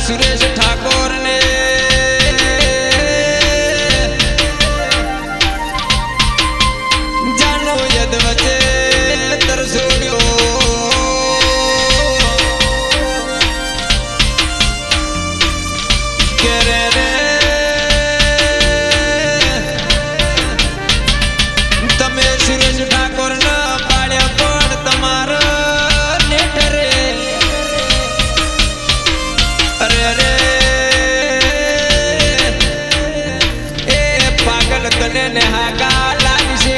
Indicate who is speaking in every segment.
Speaker 1: સુરેશ ઠાકોર ને જાનો યદ વચ્ચે તરસોડ્યો કરે રે તમે સુરેશ ઠાકોર ના પાડ્યા પણ તમારા નેઠ રે અરે રે એ પાગલ તને ને હાકા લાગશે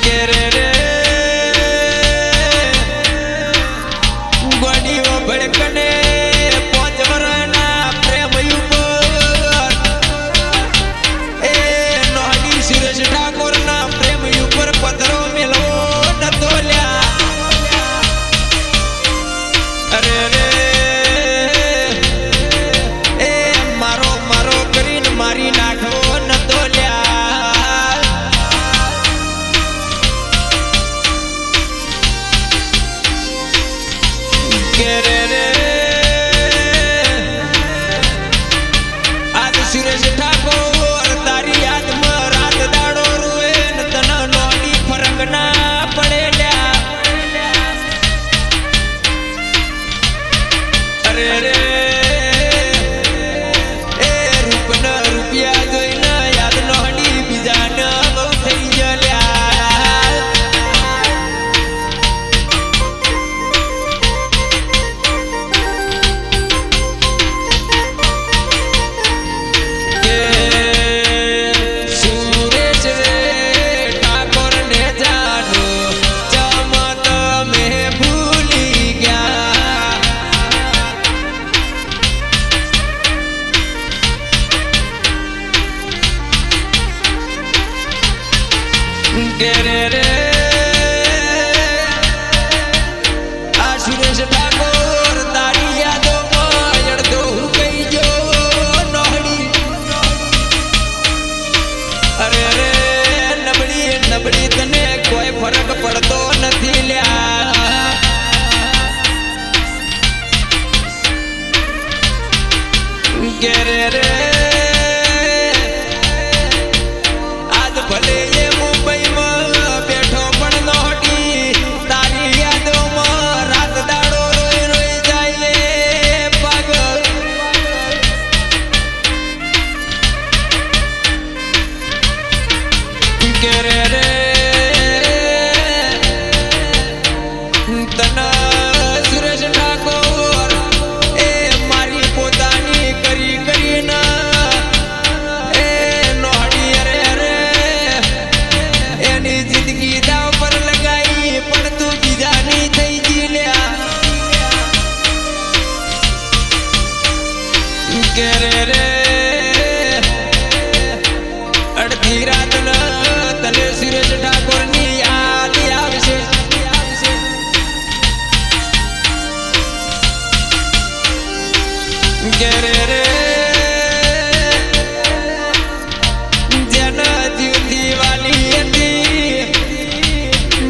Speaker 1: કેરે રે ગોડીઓ ભડકને પાંચ વરના પ્રેમ ઉપર એ નોડી સુરેશ ઠાકોર ના પ્રેમ ઉપર પથરો મેલો નતો લ્યા અરે રે એ મારો મારો કરીને મારી નાખો નતો લ્યા કેરે રે આજ સુરેશ ઠાકોર તારી યાદમાં રાત દાડો રોએ ને તને નોડી ફરક ના પડે લ્યા અરે રે એ રૂપના રૂપિયા જોઈને યાદ નોડી બીજાને બહુ થઈ ગયેલા સુરેશ રે ઠાકોર ને જાનો ચમત મેં ભૂલી ગયા કેરે રે આ સુરેશ ઠાકોર તારી યાદોમાં અડધો હું કહી ગયો નોહડી અરે રે નબળી નબળી તને કોઈ ફરક પડતો નથી લ્યા કેરે રે આજ ભલે એ મુંબઈમાં બેઠો પણ નોહટી તારી યાદોમાં રાત દાડો રોઈ રોઈ જાય પાગલ કેરે રે તને સુરેશ ઠાકોર એ મારી પોતાની કરી કરીને એ નોહડી અરે અરે એની જિંદગી દાવ પર લગાઈ પણ તું બીજાની થઈ ગઈ લ્યા કેરે રે અડધી રાત તને સુરેશ ઠાકોર ની યાદ આવશે કેરે રે જેના જીવતી વાલી હતી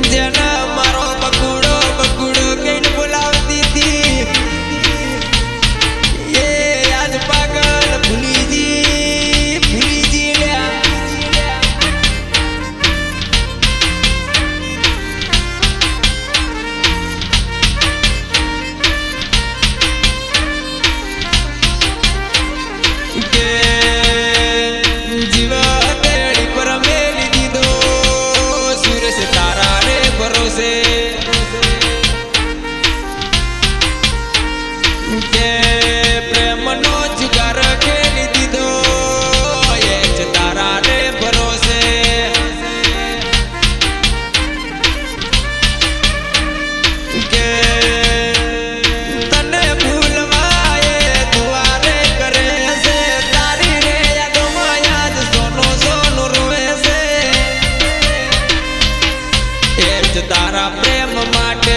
Speaker 1: જેના મારો બકુડો બકુડો કઈને બોલાવતી હતી એ આજ પાગલ ભૂલી જી લ્યા કે જીવા તેડી પર મેલી દીધો સુરેશ તારા રે ભરોસે કે પ્રેમનો જુગાર ખેલી દીધો એ જ તારા રે ભરોસે કે તને ભૂલવા એ દુઆરે કરે છે તારી રે યાદોમાં યાદ સોનો સોનો રોવે છે એ જ તારા પ્રેમ માટે